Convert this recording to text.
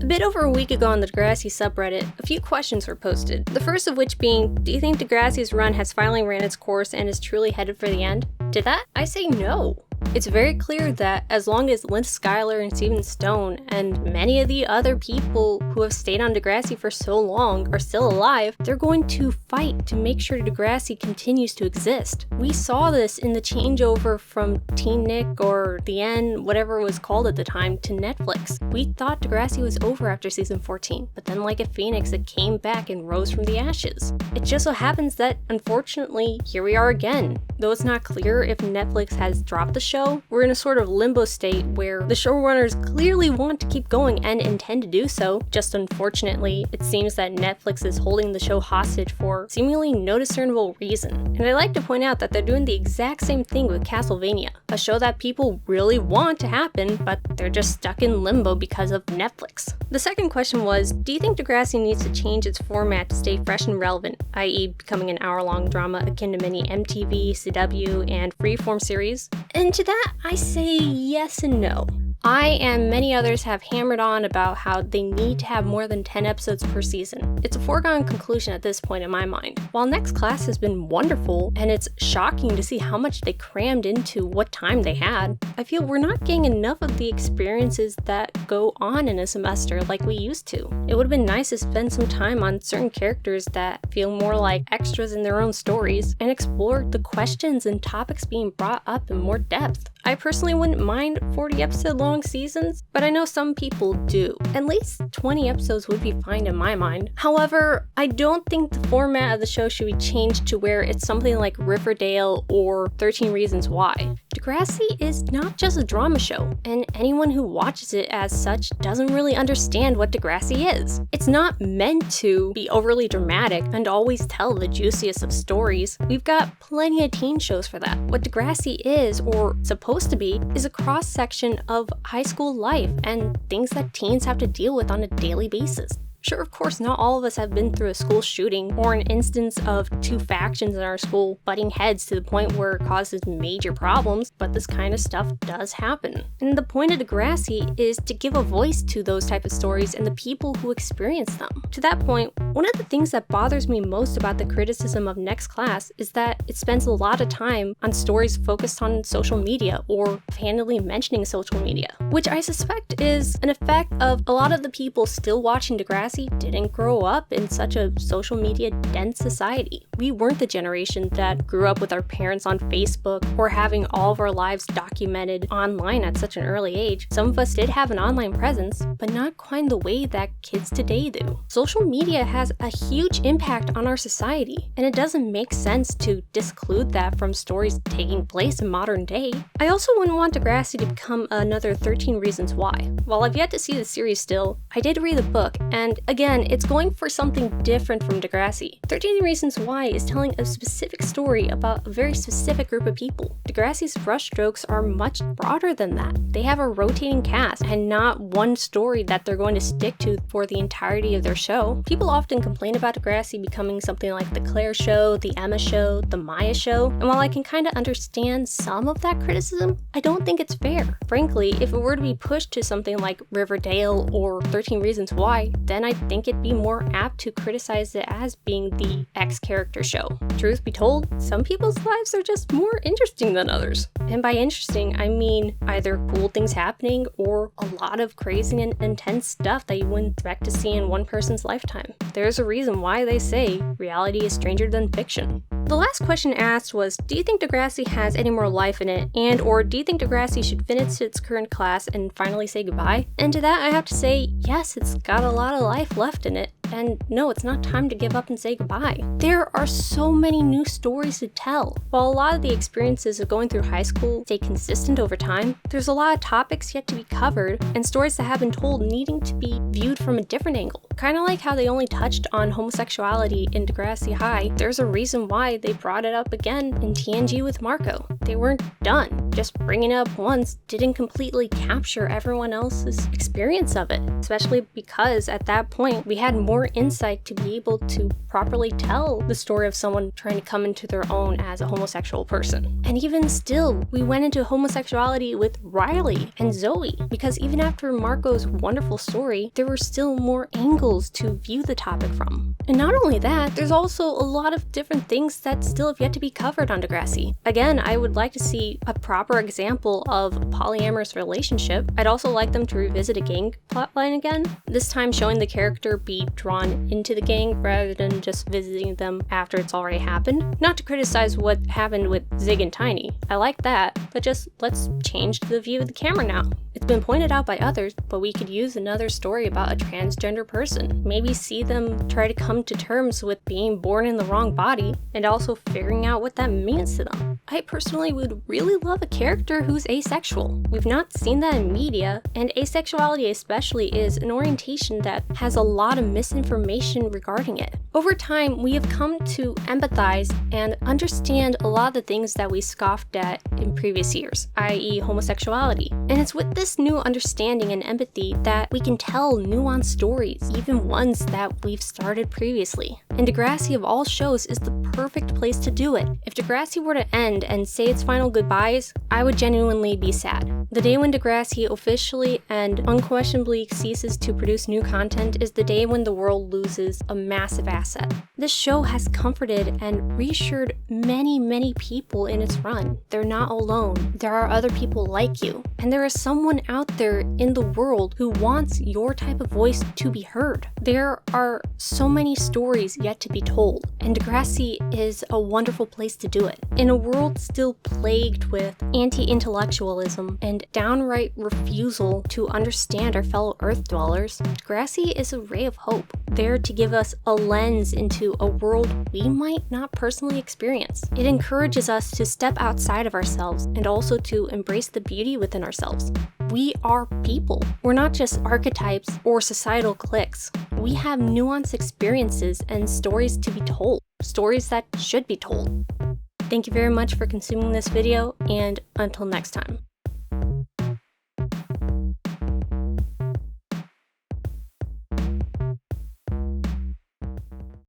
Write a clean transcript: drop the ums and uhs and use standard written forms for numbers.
bit over a week ago on the Degrassi subreddit, a few questions were posted. The first of which being, do you think Degrassi's run has finally ran its course and is truly headed for the end? To that, I say no. It's very clear that as long as Lynn Schuyler and Steven Stone and many of the other people who have stayed on Degrassi for so long are still alive, they're going to fight to make sure Degrassi continues to exist. We saw this in the changeover from Teen Nick or The N, whatever it was called at the time, to Netflix. We thought Degrassi was over after season 14, but then like a phoenix it came back and rose from the ashes. It just so happens that, unfortunately, here we are again. Though it's not clear if Netflix has dropped the show, we're in a sort of limbo state where the showrunners clearly want to keep going and intend to do so, just unfortunately, it seems that Netflix is holding the show hostage for seemingly no discernible reason. And I'd like to point out that they're doing the exact same thing with Castlevania, a show that people really want to happen, but they're just stuck in limbo because of Netflix. The second question was, do you think Degrassi needs to change its format to stay fresh and relevant, i.e. becoming an hour-long drama akin to many MTV, CW, and Freeform series? And to that, I say yes and no. I and many others have hammered on about how they need to have more than 10 episodes per season. It's a foregone conclusion at this point in my mind. While Next Class has been wonderful, and it's shocking to see how much they crammed into what time they had, I feel we're not getting enough of the experiences that go on in a semester like we used to. It would have been nice to spend some time on certain characters that feel more like extras in their own stories, and explore the questions and topics being brought up in more depth. I personally wouldn't mind 40 episode long seasons, but I know some people do. At least 20 episodes would be fine in my mind. However, I don't think the format of the show should be changed to where it's something like Riverdale or 13 Reasons Why. Degrassi is not just a drama show, and anyone who watches it as such doesn't really understand what Degrassi is. It's not meant to be overly dramatic and always tell the juiciest of stories. We've got plenty of teen shows for that. What Degrassi is, or supposed to be, is a cross-section of high school life and things that teens have to deal with on a daily basis. Sure, of course, not all of us have been through a school shooting or an instance of two factions in our school butting heads to the point where it causes major problems, but this kind of stuff does happen. And the point of Degrassi is to give a voice to those type of stories and the people who experience them. To that point, one of the things that bothers me most about the criticism of Next Class is that it spends a lot of time on stories focused on social media or handily mentioning social media, which I suspect is an effect of a lot of the people still watching Degrassi didn't grow up in such a social media dense society. We weren't the generation that grew up with our parents on Facebook or having all of our lives documented online at such an early age. Some of us did have an online presence, but not quite in the way that kids today do. Social media has a huge impact on our society, and it doesn't make sense to disclude that from stories taking place in modern day. I also wouldn't want Degrassi to become another 13 Reasons Why. While I've yet to see the series still, I did read the book, and again, it's going for something different from Degrassi. 13 Reasons Why is telling a specific story about a very specific group of people. Degrassi's brushstrokes are much broader than that. They have a rotating cast and not one story that they're going to stick to for the entirety of their show. People often complain about Degrassi becoming something like the Claire Show, the Emma Show, the Maya Show, and while I can kind of understand some of that criticism, I don't think it's fair. Frankly, if it were to be pushed to something like Riverdale or 13 Reasons Why, then I think it'd be more apt to criticize it as being the X character show. Truth be told, some people's lives are just more interesting than others. And by interesting, I mean either cool things happening or a lot of crazy and intense stuff that you wouldn't expect to see in one person's lifetime. There's a reason why they say reality is stranger than fiction. The last question asked was, do you think Degrassi has any more life in it? And or do you think Degrassi should finish its current class and finally say goodbye? And to that I have to say, yes, it's got a lot of life left in it. And no, it's not time to give up and say goodbye. There are so many new stories to tell. While a lot of the experiences of going through high school stay consistent over time, there's a lot of topics yet to be covered and stories that have been told needing to be viewed from a different angle. Kind of like how they only touched on homosexuality in Degrassi High, there's a reason why they brought it up again in TNG with Marco. They weren't done. just bringing it up once didn't completely capture everyone else's experience of it, especially because at that point we had more insight to be able to properly tell the story of someone trying to come into their own as a homosexual person. And even still, we went into homosexuality with Riley and Zoe, because even after Marco's wonderful story, there were still more angles to view the topic from. And not only that, there's also a lot of different things that still have yet to be covered on Degrassi. Again, I would like to see a proper example of a polyamorous relationship. I'd also like them to revisit a gang plotline again, this time showing the character be drawn into the gang rather than just visiting them after it's already happened. Not to criticize what happened with Zig and Tiny, I like that, but just let's change the view of the camera now. It's been pointed out by others, but we could use another story about a transgender person. Maybe see them try to come to terms with being born in the wrong body, and also figuring out what that means to them. I personally would really love a character who's asexual. We've not seen that in media, and asexuality especially is an orientation that has a lot of misinformation regarding it. Over time, we have come to empathize and understand a lot of the things that we scoffed at in previous years, i.e. homosexuality. And it's with this new understanding and empathy that we can tell nuanced stories, even ones that we've started previously. And Degrassi of all shows is the perfect place to do it. If Degrassi were to end and say its final goodbyes, I would genuinely be sad. The day when Degrassi officially and unquestionably ceases to produce new content is the day when the world loses a massive asset. This show has comforted and reassured many people in its run. They're not alone. There are other people like you. And there is someone out there in the world who wants your type of voice to be heard. There are so many stories yet to be told, and Degrassi is a wonderful place to do it. In a world still plagued with anti-intellectualism and downright refusal to understand our fellow Earth dwellers, Degrassi is a ray of hope, there to give us a lens into a world we might not personally experience. It encourages us to step outside of ourselves and also to embrace the beauty within ourselves. We are people. We're not just archetypes or societal cliques. We have nuanced experiences and stories to be told. Stories that should be told. Thank you very much for consuming this video, and until next time.